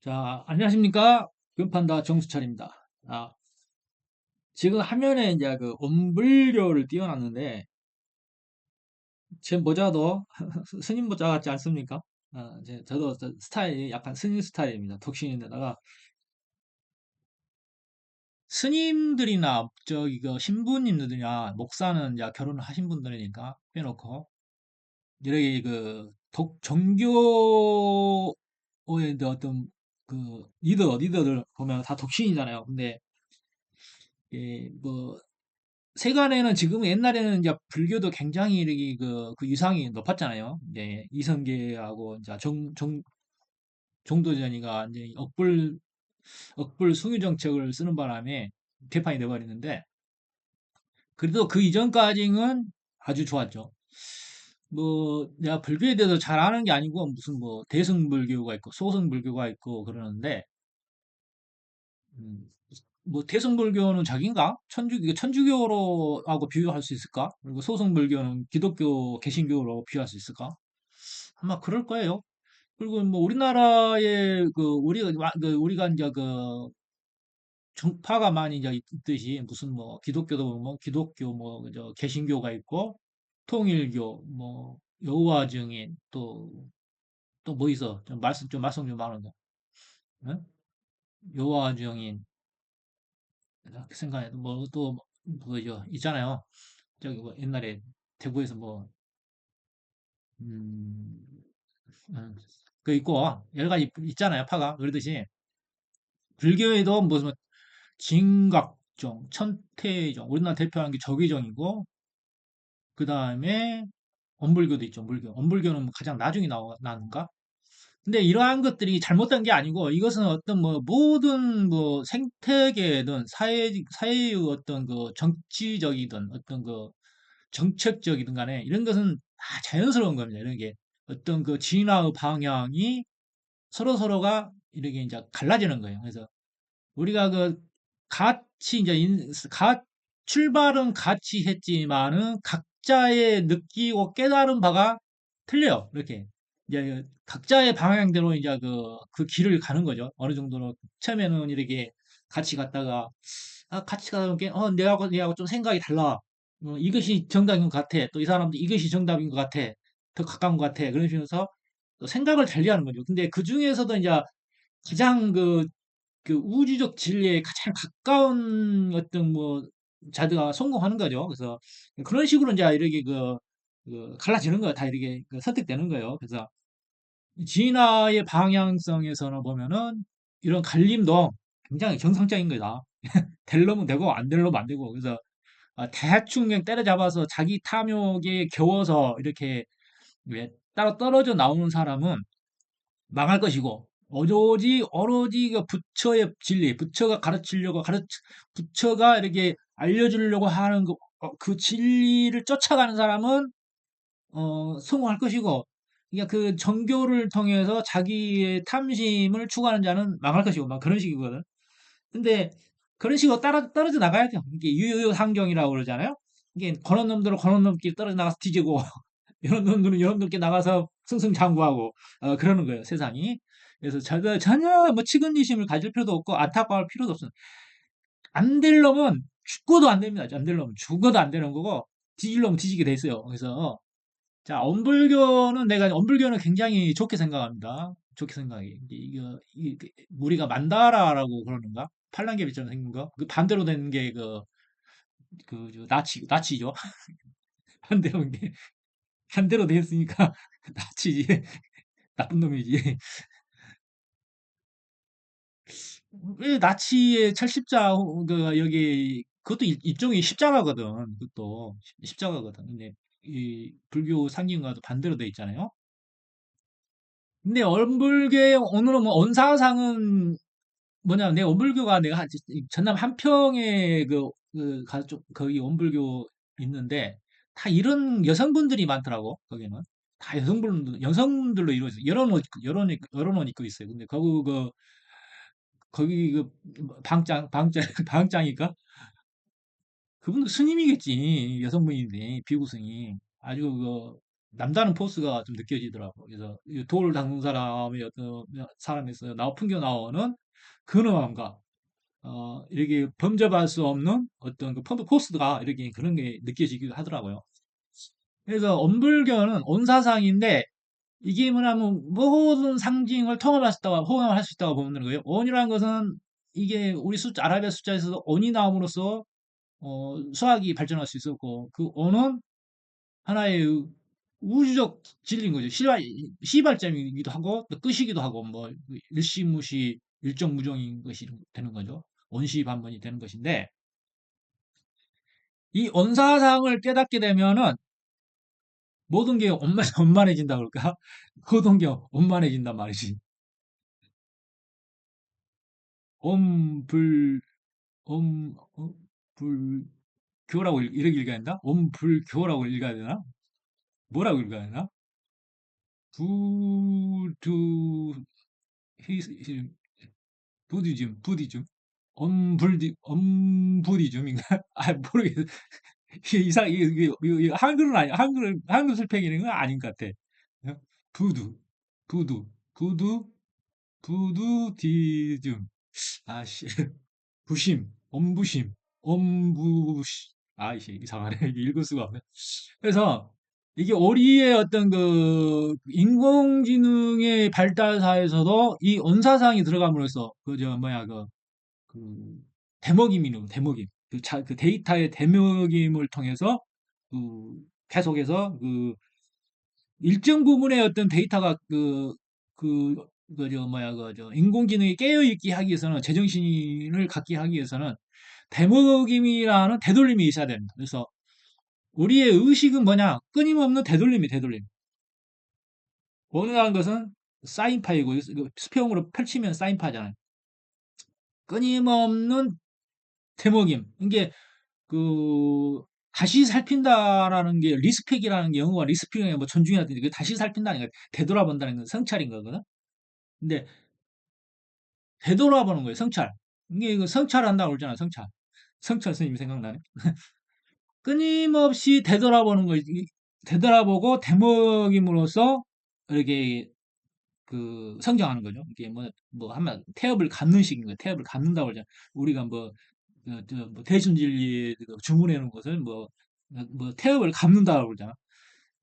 자, 안녕하십니까? 금판다 정수철입니다. 아, 지금 화면에 이제 그 엄불교를 띄워놨는데, 제 모자도 스님 모자 같지 않습니까? 저도 스타일이 약간 스님 스타일입니다. 독신인데다가, 스님들이나, 저기, 그, 신부님들이나, 목사는 이제 결혼을 하신 분들이니까, 빼놓고, 이렇게 종교의 어떤, 리더들 보면 다 독신이잖아요. 근데, 뭐, 세간에는 지금 옛날에는 이제 불교도 굉장히 이렇게 그 위상이 높았잖아요. 이제 이성계하고 이제 종도전이가 이제 억불 숭유 정책을 쓰는 바람에 개판이 돼버리는데 그래도 그 이전까지는 아주 좋았죠. 뭐 내가 불교에 대해서 잘 아는 게 아니고 무슨 뭐 대승불교가 있고 소승불교가 있고 그러는데 음, 뭐 대승불교는 자기인가? 천주교로 하고 비교할 수 있을까? 그리고 소승불교는 기독교 개신교로 비교할 수 있을까? 아마 그럴 거예요. 그리고 뭐 우리나라에 우리가 이제 그 정파가 많이 이제 있듯이 무슨 뭐 기독교도 뭐 기독교 저 개신교가 있고 통일교 뭐 여호와 증인 또 뭐 있어? 좀 말씀 좀 많은데. 응? 여호와 증인 생각해 뭐또 뭐죠 있잖아요. 저기 뭐 옛날에 대구에서 뭐 음, 음, 그 있고 여러 가지 있잖아요. 파가 그러듯이 불교에도 무슨 진각종, 천태종 우리나라 대표하는 게 적의종이고 그 다음에 엄불교도 있죠. 물교. 엄불교는 가장 나중에 나는가? 근데 이러한 것들이 잘못된 게 아니고 이것은 어떤 뭐 모든 뭐 생태계든 사회의 어떤 그 정치적이든 어떤 그 정책적이든 간에 이런 것은 다 자연스러운 겁니다. 이런 게 어떤 그 진화의 방향이 서로가 이렇게 이제 갈라지는 거예요. 그래서 우리가 그 같이 이제 출발은 같이 했지만은 각자의 느끼고 깨달은 바가 틀려요. 이렇게 이제 각자의 방향대로 이제 그 길을 가는 거죠. 어느 정도는 처음에는 이렇게 같이 갔다가 같이 가다 보니까 내하고 좀 생각이 달라. 이것이 정답인 것 같아. 또 이 사람도 이것이 정답인 것 같아. 더 가까운 것 같아. 그러시면서 또 생각을 달리하는 거죠. 근데 그 중에서도 이제 가장 그 우주적 진리에 가장 가까운 어떤 뭐 자드가 성공하는 거죠. 그래서 그런 식으로 이제 이렇게 갈라지는 거예요. 다 이렇게 선택되는 거예요. 그래서 진화의 방향성에서는 보면은 이런 갈림도 굉장히 정상적인 거다. 될 놈은 되고 안 될 놈은 안 되고 그래서 대충 그냥 때려잡아서 자기 탐욕에 겨워서 이렇게 왜 따로 떨어져 나오는 사람은 망할 것이고 오로지 그 부처의 진리, 부처가 이렇게 알려주려고 하는 그 진리를 쫓아가는 사람은 성공할 것이고, 그러니까 그 정교를 통해서 자기의 탐심을 추구하는 자는 망할 것이고, 막 그런 식이거든. 근데 그런 식으로 떨어져 나가야 돼요. 이게 유유상종이라고 그러잖아요. 이게 그런 놈들은 그런 놈끼리 떨어져 나가서 뒤지고, 이런 놈들은 이런 놈끼리 나가서 승승장구하고, 그러는 거예요, 세상이. 그래서 전혀 뭐 측은지심을 가질 필요도 없고, 안타까울 필요도 없습니다. 안 될 놈은 죽어도 안 됩니다. 안 될 놈은 죽어도 안 되는 거고, 뒤질 놈은 뒤지게 돼 있어요. 그래서, 자, 엄불교는 굉장히 좋게 생각합니다. 좋게 생각해. 우리가 만다라라고 그러는가? 팔랑개비처럼 생긴 거? 그 반대로 된 게 나치죠. 반대로 된 게, 반대로 됐으니까, 나치지. 나쁜 놈이지. 왜 나치의 철십자, 그것도 일종의 십자가거든. 그것도 십자가거든. 근데, 이 불교 상징과도 반대로 돼 있잖아요. 근데 엄불교의 오늘은 뭐 언사상은 뭐냐면 내 원불교가 내가 전남 한평에 가족 거기 원불교 있는데 다 이런 여성분들이 많더라고 거기는 다 여성분들로 이루어져 여러 옷 입고 있어요. 근데 거기 방장 방장이니까 그분도 스님이겠지 여성분인데 비구스님 아주 남다른 포스가 좀 느껴지더라고. 그래서 이 돌을 닦는 사람이 어떤 사람에서 풍겨 나오는 근엄함과 이렇게 범접할 수 없는 어떤 그 포스가 이렇게 그런 게 느껴지기도 하더라고요. 그래서 온불교는 온사상인데 이게 뭐냐면 모든 상징을 통합할 수 있다고 호응할 수 있다고 보면 되는 거예요. 온이라는 것은 이게 우리 숫자 아라비아 숫자에서 온이 나옴으로써 수학이 발전할 수 있었고 그 온은 하나의 우주적 진리인 거죠. 시발점이기도 하고 또 끝이기도 하고 뭐 일시무시 일정무정인 것이 되는 거죠. 온시반문이 되는 것인데 이 온사상을 깨닫게 되면은 모든 게 원만해진다 그럴까? 모든 게 원만해진단 말이지. 엄불 엄불교라고 이렇게 읽어야 된다? 엄불교라고 읽어야 되나? 뭐라고 읽어야 되나? 부두 히- 부디즘 엄부디즘인가? 아 모르겠어. 이게 이게 한글은 아니 한글 슬팽이는 건 아닌 것 같아. 어? 부두 부두 부두 부두디즘 아씨 부심 엄부심 엄부시 아이씨 이상하네. 이게 읽을 수가 없네. 그래서 이게 우리의 어떤 그 인공지능의 발달사에서도 이 온사상이 들어감으로써 그저 뭐야 그 대먹임이는 대먹임 그 데이터의 대먹임을 통해서 그 계속해서 그 일정 부분의 어떤 데이터가 그 그저 뭐야 그저 인공지능이 깨어있게 하기 위해서는 제정신을 갖게 하기 위해서는 대먹임이라는 되돌림이 있어야 됩니다. 그래서 우리의 의식은 뭐냐? 끊임없는 되돌림이 되돌림. 원이라는 것은 사인파이고 수평으로 펼치면 사인파잖아요. 끊임없는 되먹임. 이게 그 다시 살핀다라는 게 리스펙이라는 게 영어가 리스펙이 뭐 존중이라든지 그 다시 살핀다는 게 되돌아본다는 건 성찰인 거거든. 근데 되돌아보는 거예요, 성찰. 이게 이거 성찰한다고 그러잖아, 성찰. 성찰 스님이 생각나네. 끊임없이 되돌아보는 거, 되돌아보고 되먹임으로써 이렇게 그 성장하는 거죠. 이게 뭐 하면 태엽을 갖는 식인 거예요. 태엽을 갖는다고 그러잖아. 우리가 뭐 대순진리 그 주문해 놓은 것을 뭐 태엽을 갖는다고 그러잖아.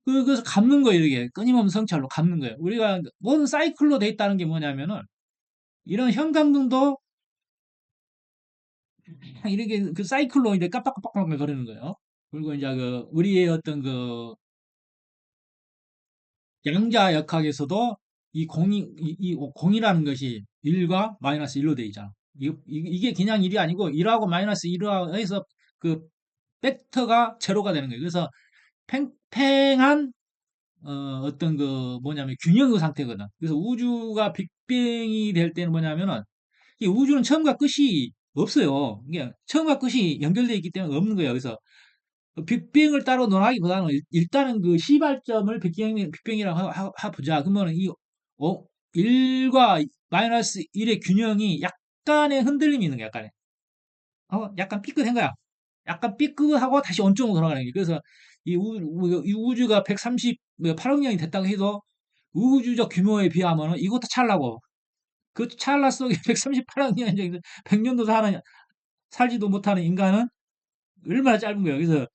그래서 갚는 거예요, 이게. 끊임없는 성찰로 갚는 거예요. 우리가 모든 사이클로 돼 있다는 게 뭐냐면은, 이런 현감등도 이렇게 그 사이클로 이제 깜빡깜빡 거리는 거예요. 그리고 이제 우리의 어떤 양자 역학에서도 이 공이라는 것이 1과 마이너스 1로 돼 있잖아. 이게 그냥 1이 아니고 1하고 마이너스 1로 해서 그 벡터가 제로가 되는 거예요. 그래서 팽팽한 어떤 뭐냐면 균형의 상태거든. 그래서 우주가 빅뱅이 될 때는 뭐냐면은 이 우주는 처음과 끝이 없어요. 이게 처음과 끝이 연결되어 있기 때문에 없는 거예요. 그래서 빅뱅을 따로 논하기보다는 일단은 그 시발점을 빅뱅이라고 보자. 그러면 이 1과 마이너스 1의 균형이 약간의 흔들림이 있는 거야. 약간 삐끗한 거야. 약간 삐끗하고 다시 원점으로 돌아가는 게. 그래서 이 우주가 138억 년이 됐다고 해도 우주적 규모에 비하면 이것도 찰나고 그 찰나 속에 138억 년, 100년도 살지도 못하는 인간은 얼마나 짧은 거예요. 그래서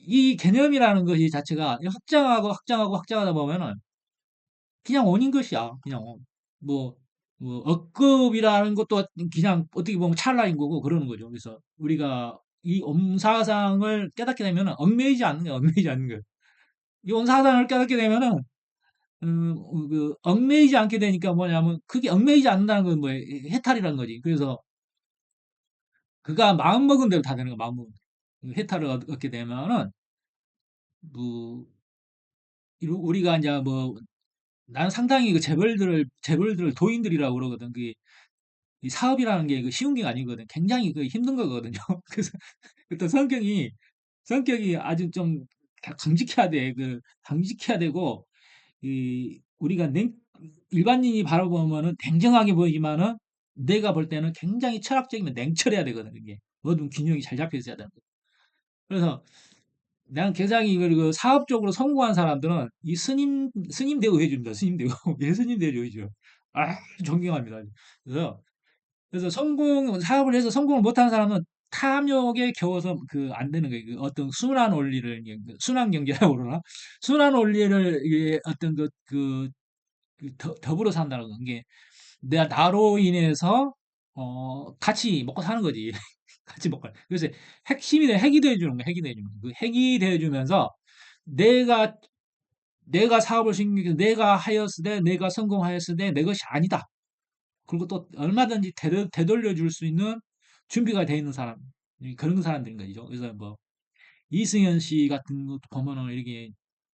이 개념이라는 것이 자체가 확장하고 확장하고 확장하다 보면은 그냥 원인 것이야. 그냥 뭐, 억급이라는 것도 그냥 어떻게 보면 찰나인 거고 그러는 거죠. 그래서 우리가 이 엄사상을 깨닫게 되면은 얽매이지 않는 거예요. 얽매이지 않는 거예요. 이 엄사상을 깨닫게 되면은 얽매이지 않게 되니까 뭐냐면 그게 얽매이지 않는다는 건 뭐예요? 해탈이라는 거지. 그래서 그가 마음먹은 대로 다 되는 거야. 마음먹은 대로. 해탈을 얻게 되면은 뭐 우리가 이제 나는 상당히 그 재벌들을 도인들이라고 그러거든. 이 사업이라는 게 쉬운 게 아니거든. 굉장히 힘든 거거든요. 그래서 일단 성격이 아주 좀 강직해야 돼. 강직해야 되고, 우리가 일반인이 바라보면은 냉정하게 보이지만은 내가 볼 때는 굉장히 철학적이면 냉철해야 되거든. 이게 모든 균형이 잘 잡혀 있어야 되는 거. 그래서 난 굉장히 그 사업적으로 성공한 사람들은 이 스님 대우 해줍니다. 스님 대우. 예수님 대우 해줘요. 아, 존경합니다. 그래서, 사업을 해서 성공을 못하는 사람은 탐욕에 겨워서 안 되는 거예요. 그 어떤 순환 원리를, 이제 그 순환 경제라고 그러나? 순환 원리를, 이게 어떤 더불어 산다는 건 게, 내가 나로 인해서, 같이 먹고 사는 거지. 같이 먹고. 그래서 핵이 돼주는 거야, 핵이 돼주는 거. 그 핵이 돼주면서 내가, 내가 사업을 신기해서 내가 하였을 때, 내가 성공하였을 때 내 것이 아니다. 그리고 또 얼마든지 되돌려 줄 수 있는 준비가 돼 있는 사람. 그런 사람들인 거죠. 그래서 뭐, 이승현 씨 같은 것도 보면은 이렇게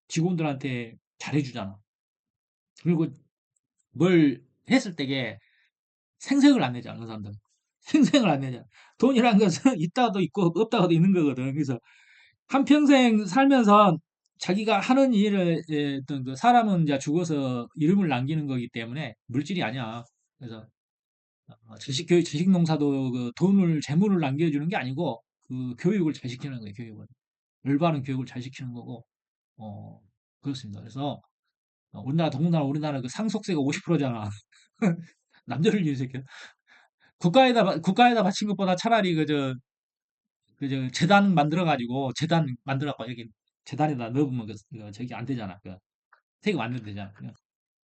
직원들한테 잘해주잖아. 그리고 뭘 했을 때게 생색을 안 내잖아, 그 사람들. 생색을 안 내잖아. 돈이란 것은 있다가도 있고 없다가도 있는 거거든. 그래서 한평생 살면서 자기가 하는 일을, 어떤 사람은 이제 죽어서 이름을 남기는 거기 때문에 물질이 아니야. 그래서 자식 농사도 돈을, 재물을 남겨주는 게 아니고 교육을 잘 시키는 거예요, 교육을. 올바른 교육을 잘 시키는 거고, 어, 그렇습니다. 그래서 우리나라 그 상속세가 50%잖아. 남자를 위해서 이렇게 국가에다 바친 것보다 차라리 재단 만들어가지고, 재단 만들어갖고, 여기 재단에다 넣으면 저기 안 되잖아. 세금 안 내면 되잖아.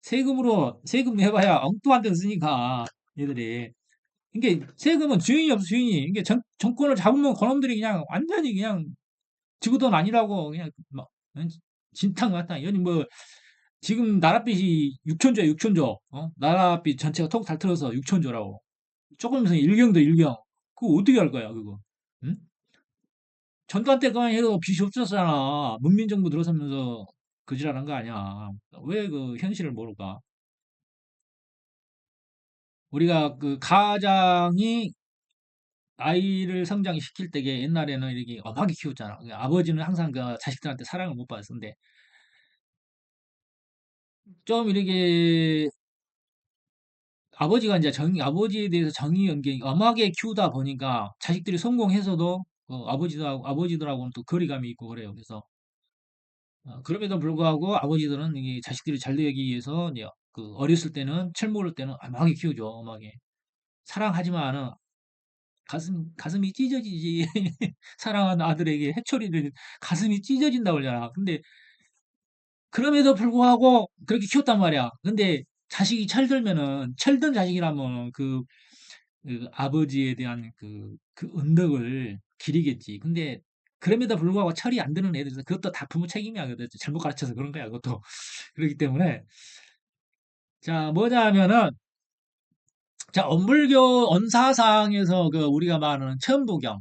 세금 내봐야 엉뚱한 데 쓰니까, 얘들이. 이게 세금은 주인이 없어, 주인이. 이게 정권을 잡으면 그놈들이 그냥 완전히 그냥 지구돈 아니라고 그냥 막, 진탕 같다. 여기 뭐, 지금 나라빚이 6천조야, 6천조. 나라빚 전체가 톡 다 틀어서 6천조라고. 조금 있으면 일경도 일경. 그거 어떻게 할 거야, 그거? 응? 전두환 때 그만 해도 빚이 없었잖아. 문민정부 들어서면서 그지랄한 거 아니야. 왜 현실을 모를까? 우리가 가장이 아이를 성장시킬 때게 옛날에는 이렇게 엄하게 키웠잖아. 아버지는 항상 자식들한테 사랑을 못 받았는데, 좀 이렇게 아버지가 이제 아버지에 대해서 정의 연계 엄하게 키우다 보니까 자식들이 성공해서도 아버지들하고는 또 거리감이 있고 그래요. 그래서 그럼에도 불구하고 아버지들은 이게 자식들이 잘 되기 위해서 이제 어렸을 때는 철모를 때는 엄하게 키우죠. 엄하게 사랑하지만은 가슴이 찢어지지. 사랑하는 아들에게 해초리를 가슴이 찢어진다고 그러잖아. 근데 그럼에도 불구하고 그렇게 키웠단 말이야. 근데 자식이 철든 자식이라면 아버지에 대한 은덕을 기리겠지. 근데 그럼에도 불구하고 철이 안 드는 애들, 그것도 다 부모 책임이야. 잘못 가르쳐서 그런 거야. 그것도. 그렇기 때문에, 자, 뭐냐 하면은, 자, 언사상에서 우리가 말하는 천부경.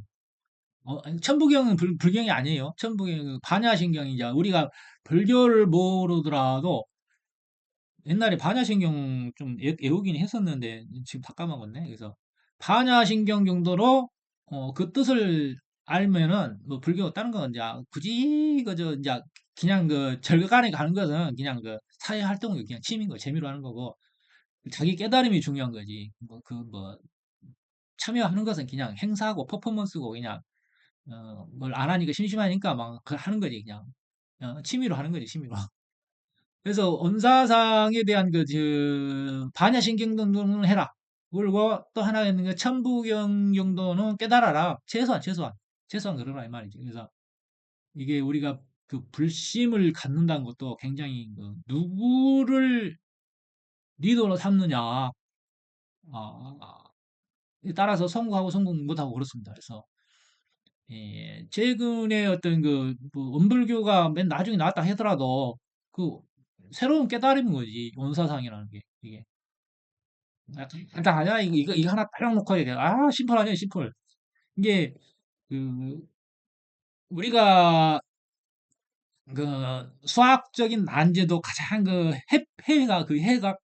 아니, 천부경은 불경이 아니에요. 천부경은 반야신경이자 우리가 불교를 모르더라도 옛날에 반야신경 좀 외우긴 했었는데 지금 다 까먹었네. 그래서 반야신경 정도로 그 뜻을 알면은 뭐 불교 다른 건 이제 굳이 그저 이제 그냥 절간에 가는 것은 그냥 사회 활동을 그냥 취미인 거 재미로 하는 거고 자기 깨달음이 중요한 거지. 참여하는 것은 그냥 행사고 퍼포먼스고 그냥 뭘 안 하니까 심심하니까 막 하는 거지 그냥 취미로 하는 거지 취미로. 그래서 언사상에 대한 반야신경 정도는 해라. 그리고 또 하나 있는 게 천부경 정도는 깨달아라. 최소한 그러라 이 말이지. 그래서 이게 우리가 불심을 갖는다는 것도 굉장히 누구를 리더로 삼느냐, 에 따라서 성공하고 성공 못하고 그렇습니다. 그래서 최근에 어떤 뭐 은불교가 맨 나중에 나왔다 하더라도 그 새로운 깨달음인 거지 원사상이라는 게 이게 간단하냐 이거 하나 딱 놓고 얘기해 심플하냐 심플 이게 그 우리가 수학적인 난제도 가장 해가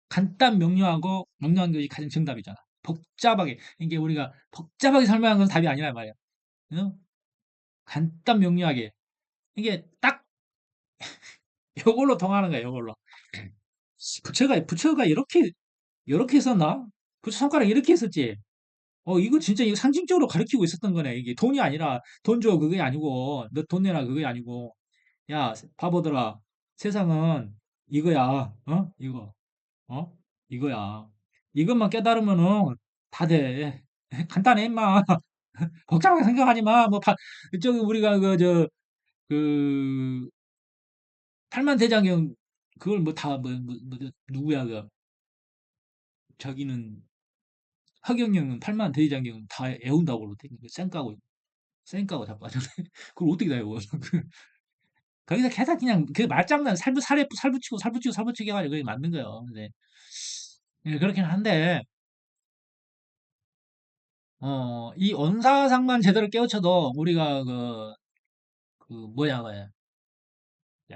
간단 명료한 것이 가장 정답이잖아 복잡하게 이게 우리가 복잡하게 설명한 건 답이 아니란 말이야 응? 간단 명료하게 이게 딱 요걸로 통하는 거야 요걸로 부처가 이렇게 썼나? 부처 손가락 이렇게 했었지. 이거 진짜 이거 상징적으로 가리키고 있었던 거네. 이게 돈이 아니라 돈 줘 그게 아니고 너 돈 내라 그게 아니고 야 바보들아 세상은 이거야 이거 어 이거야 이것만 깨달으면은 다 돼. 간단해 임마. 복잡하게 생각하지 마. 저기 우리가 그 팔만대장경 그걸 뭐 다 누구야 저기는 허경영은 팔만대장경 다 애운다고 그러대. 쌩까고 자꾸 하잖아. 그걸 어떻게 다 외워. 거기서 계속 그냥 그 말장난 살붙이고 해가지고 그게 만든 거예요. 근데 예, 그렇긴 한데 이 언사상만 제대로 깨우쳐도 우리가 그 뭐냐 그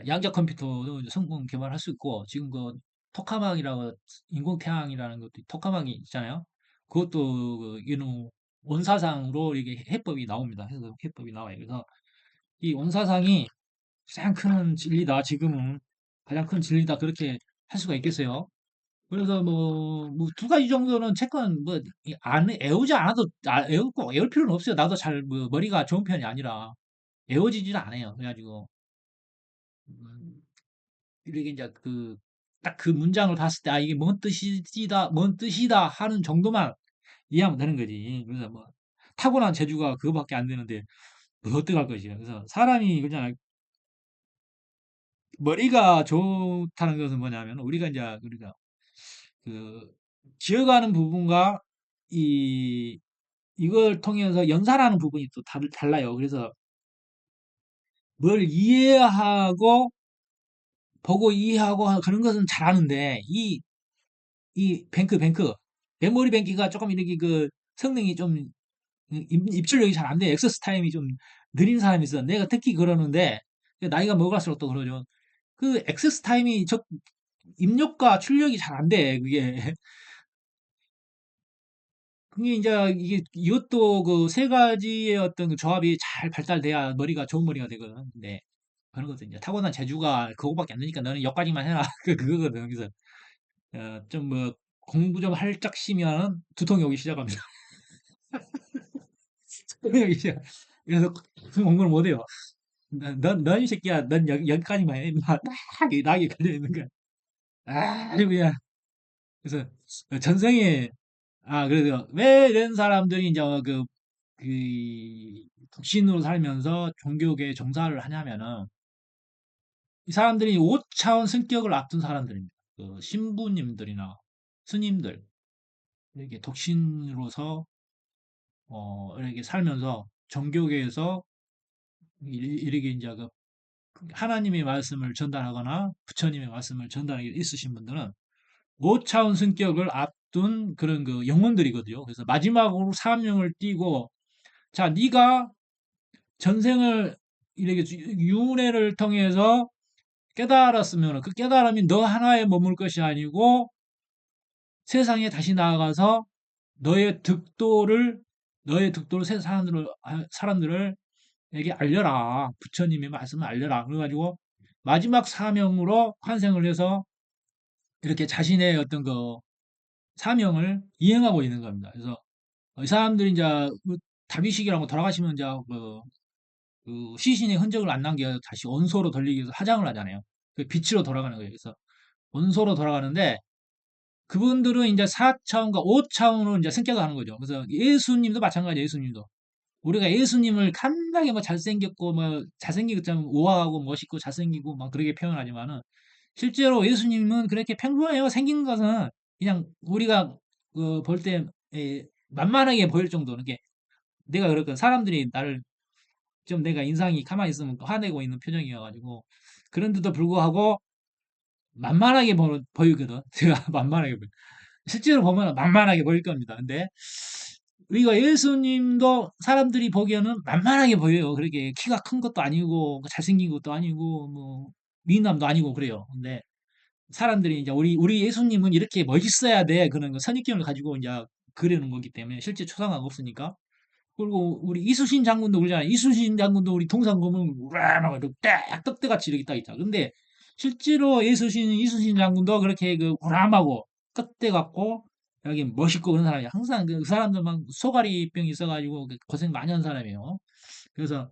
양자 컴퓨터도 이제 성공 개발할 수 있고 지금 그 토카막이라고 인공태양이라는 것도 토카막이 있잖아요. 그것도 이런 원사상으로 이게 해법이 나옵니다. 해서 해법이 나와요. 그래서 이 원사상이 가장 큰 진리다. 지금은 가장 큰 진리다. 그렇게 할 수가 있겠어요. 그래서 뭐 두 가지 정도는 채권 안 애우지 않아도 애울 필요는 없어요. 나도 잘 머리가 좋은 편이 아니라 애워지질 않아요. 그래가지고 음, 이렇게 이제 딱 그 문장을 봤을 때 이게 뭔 뜻이다 하는 정도만 이해하면 되는 거지. 그래서 뭐 타고난 재주가 그거밖에 안 되는데 뭐 어떡할 것이야. 그래서 사람이 그냥 머리가 좋다는 것은 뭐냐면 우리가 이제 우리가 그 기억하는 부분과 이 이걸 통해서 연산하는 부분이 또 달라요. 그래서 뭘 이해하고 보고 이해하고 그런 것은 잘하는데 이 뱅크 메모리 뱅크가 조금 이렇게 성능이 좀 입출력이 잘 안 돼. 액세스 타임이 좀 느린 사람이 있어. 내가 특히 그러는데 나이가 먹을수록 또 그러죠. 그 액세스 타임이 입력과 출력이 잘 안 돼. 그게 그게 이제 이것도 그 세 가지의 어떤 그 조합이 잘 발달돼야 머리가 좋은 머리가 되거든. 근데 그런 것도 이제 타고난 재주가 그거밖에 안 되니까 너는 여기까지만 해라. 그거거든. 그래서 좀 공부 좀 할짝 쉬면 두통이 오기 시작합니다. 두통이 오기 시작. 그래서 그 공부를 못 해요. 넌 이 새끼야, 넌 여기까지만 해. 임마, 낙이 걸려 있는 거야. 그냥 그래서 전생에 그래서 왜 이런 사람들이 이제 그 독신으로 살면서 종교계 종사를 하냐면은 이 사람들이 5차원 승격을 앞둔 사람들입니다. 그 신부님들이나 스님들 이렇게 독신으로서 이렇게 살면서 정교계에서 이렇게 이제 하나님의 말씀을 전달하거나 부처님의 말씀을 전달하기 있으신 분들은 5차원 승격을 앞둔 그런 그 영혼들이거든요. 그래서 마지막으로 사명을 띠고 자, 네가 전생을 이렇게 윤회를 통해서 깨달았으면 그 깨달음이 너 하나에 머물 것이 아니고 세상에 다시 나아가서 너의 득도를 사람들을 에게 알려라. 부처님의 말씀을 알려라. 그래가지고 마지막 사명으로 환생을 해서 이렇게 자신의 어떤 사명을 이행하고 있는 겁니다. 그래서 이 사람들이 이제 다비식이라고 돌아가시면 이제 시신의 흔적을 안 남겨 다시 원소로 돌리기 위해서 화장을 하잖아요. 그 빛으로 돌아가는 거예요. 그래서 원소로 돌아가는데 그분들은 이제 4차원과 5차원으로 이제 승격을 하는 거죠. 그래서 예수님도 마찬가지예요. 예수님도. 우리가 예수님을 간단하게 뭐 잘생겼고 뭐 잘생기고 좀 우아하고 멋있고 잘생기고 막 그렇게 표현하지만은 실제로 예수님은 그렇게 평범해요. 생긴 것은 그냥 우리가 볼 때 만만하게 보일 정도는 게 내가 그렇거든. 사람들이 나를 좀 내가 인상이 가만히 있으면 화내고 있는 표정이어가지고 그런데도 불구하고 만만하게 보이거든. 제가 만만하게 보여. 실제로 보면 만만하게 보일 겁니다. 근데 우리가 예수님도 사람들이 보기에는 만만하게 보여요. 그렇게 키가 큰 것도 아니고 잘생긴 것도 아니고 뭐 미남도 아니고 그래요. 근데 사람들이 이제 우리 예수님은 이렇게 멋있어야 돼. 그런 선입견을 가지고 이제 그리는 거기 때문에 실제 초상화가 없으니까. 그리고 우리 이순신 장군도 그러잖아요. 이순신 장군도 우리 동상 보면 우라막 이렇게 딱 떡대같이 이렇게 딱 있다. 근데 실제로 이순신 장군도 그렇게 우람하고 떡대 같고 여기 멋있고 그런 사람이 항상 그 사람들 막 소가리병이 있어가지고 그 고생 많이 한 사람이에요. 그래서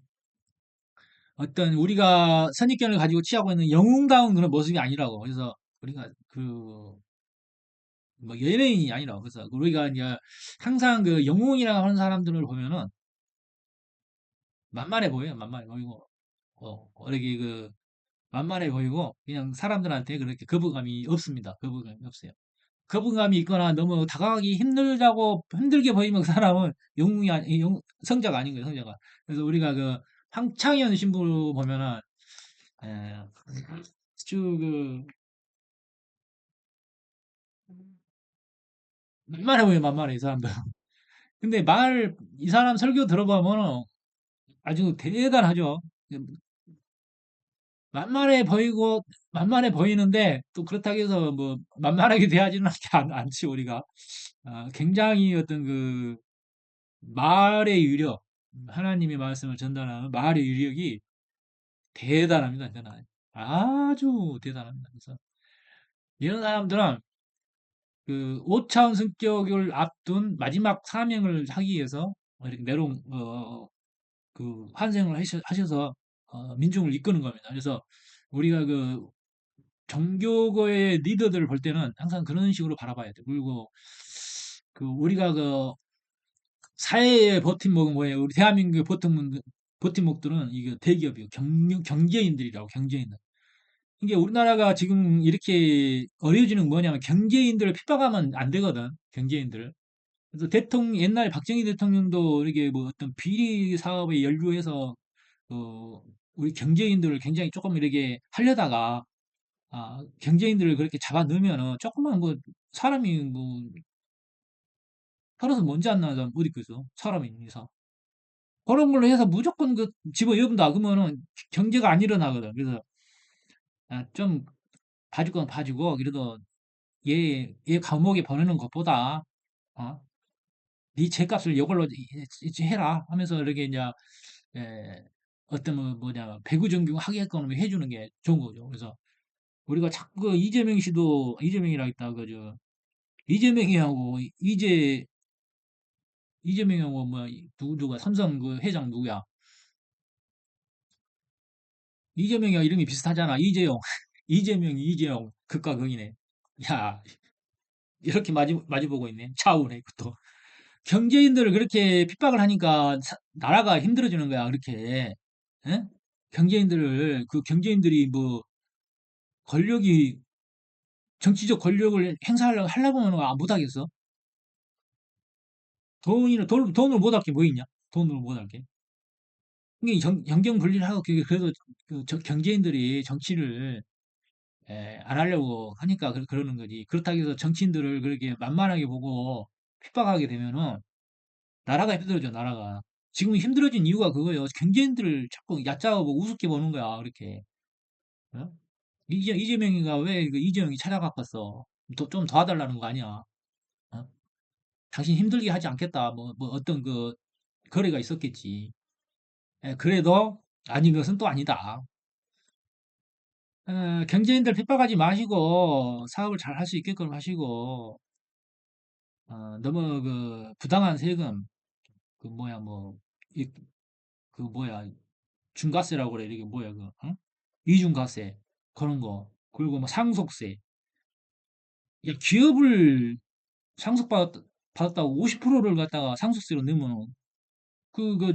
어떤 우리가 선입견을 가지고 취하고 있는 영웅다운 그런 모습이 아니라고. 그래서 우리가 그 뭐 연예인이 아니라 그래서 우리가 이제 항상 그 영웅이라고 하는 사람들을 보면은 만만해 보여요. 만만해 보이고 이렇게 그 만만해 보이고 그냥 사람들한테 그렇게 거부감이 없습니다. 거부감이 없어요. 거부감이 있거나 너무 다가가기 힘들다고 힘들게 보이면 그 사람은 영웅이 아니 성자가 아닌 거예요. 성자가. 그래서 우리가 그 황창현 신부 보면은 에, 쭉그 만만해 보여요. 만만해 이 사람들. 근데 이 사람 설교 들어보면 아주 대단하죠. 만만해 보이고 만만해 보이는데 또 그렇다고 해서 뭐 만만하게 대하지는 않지 우리가. 굉장히 어떤 그 말의 유력, 하나님의 말씀을 전달하는 말의 유력이 대단합니다. 대단해요. 아주 대단합니다. 그래서 이런 사람들은 그 5차원 성격을 앞둔 마지막 사명을 하기 위해서 이렇게 그 환생을 하셔서 민중을 이끄는 겁니다. 그래서 우리가 그 종교계의 리더들을 볼 때는 항상 그런 식으로 바라봐야 돼요. 그리고 그 우리가 그 사회의 버팀목은 뭐예요? 우리 대한민국의 버팀목들은 이게 대기업이요. 경제인들이라고, 경제인들. 이게 우리나라가 지금 이렇게 어려워지는 건 뭐냐면 경제인들을 핍박하면 안 되거든. 경제인들을. 그래서 옛날 박정희 대통령도 이렇게 뭐 어떤 비리 사업에 연루해서 우리 경제인들을 굉장히 조금 이렇게 하려다가 경제인들을 그렇게 잡아 넣으면은 조금만 뭐 사람이 뭐 살아서 먼지 안 나는 사람 어디 있겠어? 사람이 있는 이상. 그런 걸로 해서 무조건 그 집어넣는다 그러면은 경제가 안 일어나거든. 그래서 좀 봐줄 건 봐주고 그래도 얘 감옥에 보내는 것보다 어? 네 죄값을 이걸로 해라 하면서 이렇게 이제 에, 어떤 뭐 뭐냐 배구 전공 하게끔 해주는 게 좋은 거죠. 그래서 우리가 자꾸 이재명 씨도 이재명이라 했다 그죠. 이재명이하고 이재명하고 뭐 누가 삼성 그 회장 누구야? 이재명이랑 이름이 비슷하잖아. 이재용. 이재명, 이재용. 극과 극이네. 야, 이렇게 마주보고 있네. 차우네, 그것도. 경제인들을 그렇게 핍박을 하니까 나라가 힘들어지는 거야, 그렇게. 예? 그 경제인들이 뭐, 권력이, 정치적 권력을 하려고 하면 못하겠어? 돈을 못 할 게 뭐 있냐? 돈을 못 할 게. 이게 정경 분리를 하고, 그래도 경제인들이 정치를 안 하려고 하니까 그러는 거지. 그렇다고 해서 정치인들을 그렇게 만만하게 보고 핍박하게 되면은 나라가 힘들어져, 나라가. 지금 힘들어진 이유가 그거예요. 경제인들을 자꾸 얕잡아보고 우습게 보는 거야, 그렇게. 어? 이재명이가 왜 그 이재명이 찾아갔겠어? 좀 도와달라는 거 아니야? 어? 당신 힘들게 하지 않겠다. 뭐 어떤 그 거래가 있었겠지. 그래도 아닌 것은 또 아니다. 경제인들 핍박하지 마시고 사업을 잘 할 수 있게끔 하시고 너무 그 부당한 세금 그 뭐야 그 뭐야 중과세라고 그래 이게 뭐야 그 어? 이중과세 그런 거 그리고 뭐 상속세 야 기업을 받았다고 50%를 갖다가 상속세로 내면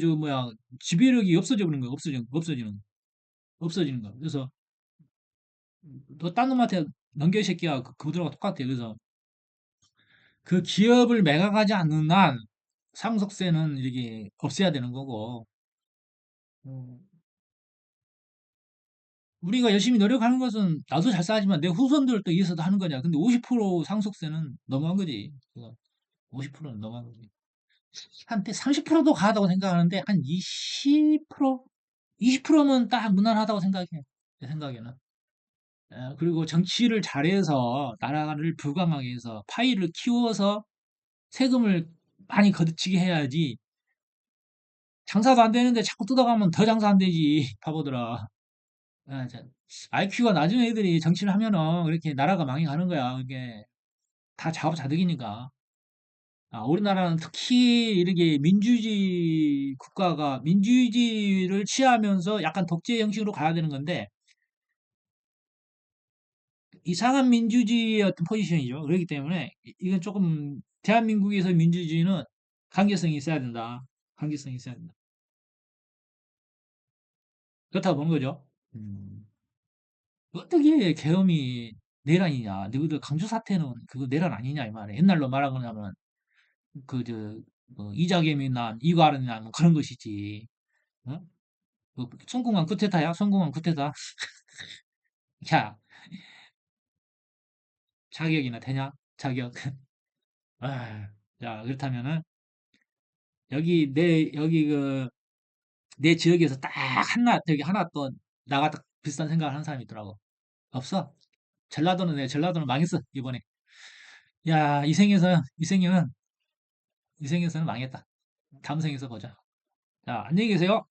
저 뭐야 지배력이 없어져 버리는 거야 없어지는 거야 그래서 너 딴 놈한테 넘겨 이 새끼야 그들하고 똑같아 그래서 그 기업을 매각하지 않는 한 상속세는 이렇게 없애야 되는 거고 어, 우리가 열심히 노력하는 것은 나도 잘 싸지만 내 후손들도 위해서도 하는 거냐. 근데 50% 상속세는 너무한 거지. 50%는 너무한 거지. 한 30%도 가다고 생각하는데 한 20%? 20%면 딱 무난하다고 생각해. 내 생각에는. 그리고 정치를 잘해서 나라를 부강하게 해서 파이를 키워서 세금을 많이 거두치게 해야지. 장사도 안 되는데 자꾸 뜯어가면 더 장사 안 되지. 바보들아. IQ가 낮은 애들이 정치를 하면은 그렇게 나라가 망해가는 거야. 이게 다 작업자득이니까. 우리나라는 특히 이렇게 민주주의 국가가 민주주의를 취하면서 약간 독재 형식으로 가야 되는 건데 이상한 민주주의의 어떤 포지션이죠. 그렇기 때문에 이건 조금 대한민국에서 민주주의는 강제성이 있어야 된다. 강제성이 있어야 된다. 그렇다고 보는 거죠. 음. 어떻게 계엄이 내란이냐? 너희들 강주 사태는 그거 내란 아니냐 이 말이야. 옛날로 말하자면 그저 이자겸이 난 이괄이 난 그런 것이지. 어? 성공한 쿠데타야? 성공한 쿠데타? 야, 자격이나 되냐? 자격. 아, 자, 그렇다면은 여기 내 지역에서 딱 하나 여기 하나 또 나가 딱 비슷한 생각을 하는 사람이 있더라고. 없어. 전라도는 망했어 이번에. 야, 이 생에서는 망했다. 다음 생에서 보자. 자, 안녕히 계세요.